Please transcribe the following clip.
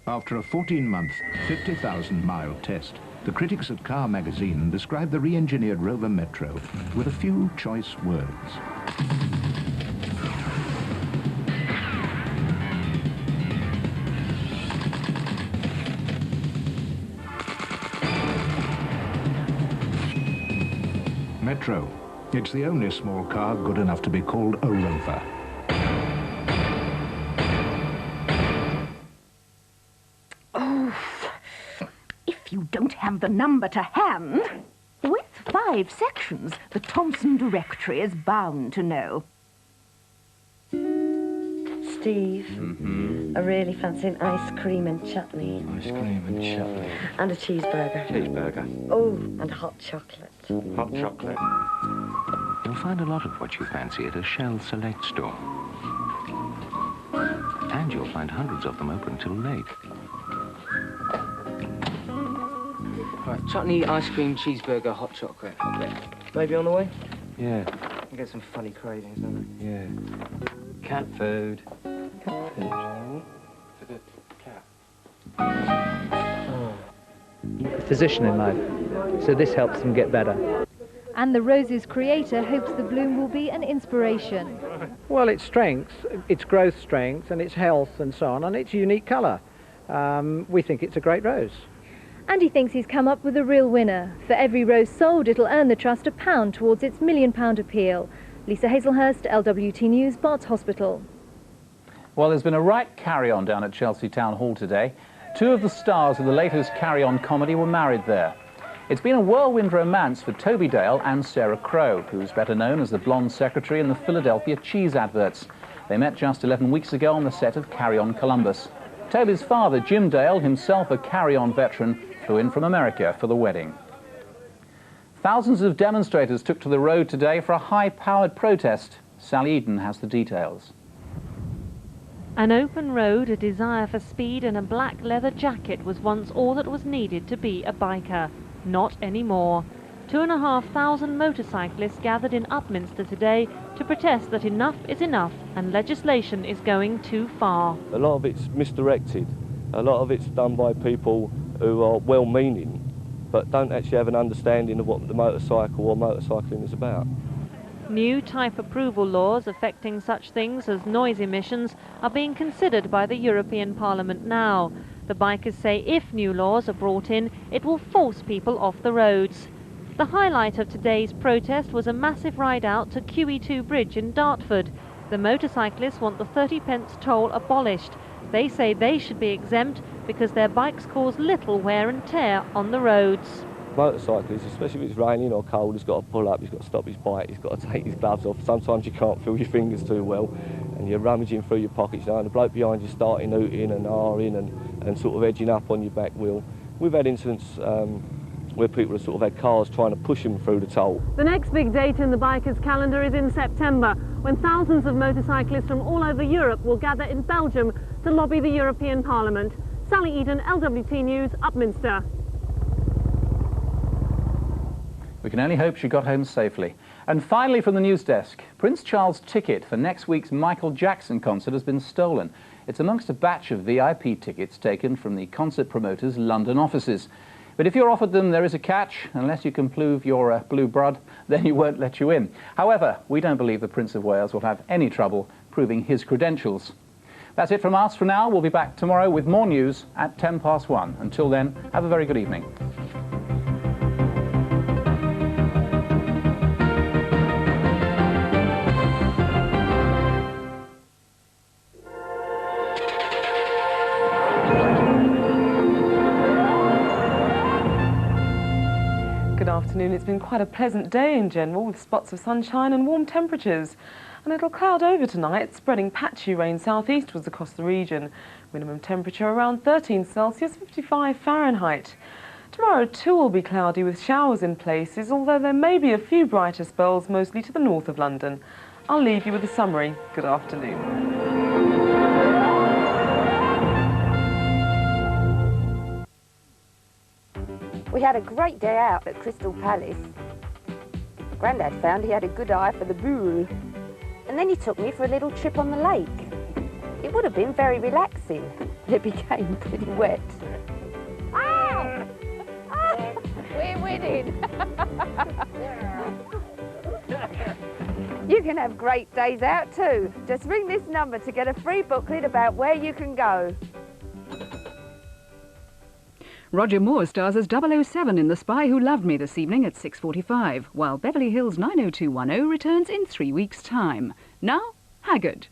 After a 14-month, 50,000-mile test, the critics at Car magazine described the re-engineered Rover Metro with a few choice words. Metro. It's the only small car good enough to be called a Rover. If you don't have the number to hand, with 5 sections, the Thomson Directory is bound to know. Steve, I really fancy an ice cream and chutney. Ice cream and chutney. And a cheeseburger. Cheeseburger. Oh, and hot chocolate. Hot chocolate. You'll find a lot of what you fancy at a Shell Select store. And you'll find hundreds of them open till late. Right, chutney, ice cream, cheeseburger, hot chocolate. Maybe on the way? Yeah. I get some funny cravings, don't Yeah. Cat food. Cat food. For the cat. Physician in life, so this helps them get better. And the rose's creator hopes the bloom will be an inspiration. Well, its strengths, its growth strength and its health and so on, and its unique colour. We think it's a great rose. And he thinks he's come up with a real winner. For every rose sold, it'll earn the Trust £1 towards its £1 million appeal. Lisa Hazelhurst, LWT News, Barts Hospital. Well, there's been a right carry-on down at Chelsea Town Hall today. 2 of the stars of the latest carry-on comedy were married there. It's been a whirlwind romance for Toby Dale and Sarah Crowe, who's better known as the blonde secretary in the Philadelphia cheese adverts. They met just 11 weeks ago on the set of Carry On Columbus. Toby's father, Jim Dale, himself a carry-on veteran, flew in from America for the wedding. Thousands of demonstrators took to the road today for a high-powered protest. Sally Eden has the details. An open road, a desire for speed and a black leather jacket was once all that was needed to be a biker. Not anymore. 2,500 motorcyclists gathered in Upminster today to protest that enough is enough and legislation is going too far. A lot of it's misdirected. A lot of it's done by people who are well-meaning but don't actually have an understanding of what the motorcycle or motorcycling is about. New type approval laws affecting such things as noise emissions are being considered by the European Parliament now. The bikers say if new laws are brought in, it will force people off the roads. The highlight of today's protest was a massive ride out to QE2 Bridge in Dartford. The motorcyclists want the 30p toll abolished. They say they should be exempt because their bikes cause little wear and tear on the roads. Motorcyclists, especially if it's raining or cold, he's got to pull up, he's got to stop his bike, he's got to take his gloves off. Sometimes you can't feel your fingers too well and you're rummaging through your pockets now and the bloke behind you starting hooting and ahhing and sort of edging up on your back wheel. We've had incidents where people have sort of had cars trying to push them through the toll. The next big date in the bikers' calendar is in September, when thousands of motorcyclists from all over Europe will gather in Belgium to lobby the European Parliament. Sally Eden, LWT News, Upminster. We can only hope she got home safely. And finally from the news desk, Prince Charles' ticket for next week's Michael Jackson concert has been stolen. It's amongst a batch of VIP tickets taken from the concert promoter's London offices. But if you're offered them, there is a catch. Unless you can prove you're blue blood, then he won't let you in. However, we don't believe the Prince of Wales will have any trouble proving his credentials. That's it from us for now. We'll be back tomorrow with more news at 1:10. Until then, have a very good evening. Afternoon. It's been quite a pleasant day in general with spots of sunshine and warm temperatures. And it'll cloud over tonight, spreading patchy rain southeastwards across the region. Minimum temperature around 13 Celsius, 55 Fahrenheit. Tomorrow too will be cloudy with showers in places, although there may be a few brighter spells mostly to the north of London. I'll leave you with a summary. Good afternoon. We had a great day out at Crystal Palace. Grandad found he had a good eye for the bull. And then he took me for a little trip on the lake. It would have been very relaxing, It became pretty wet. Oh! Oh! We're winning! You can have great days out too. Just ring this number to get a free booklet about where you can go. Roger Moore stars as 007 in The Spy Who Loved Me this evening at 6:45, while Beverly Hills 90210 returns in 3 weeks' time. Now, Haggard.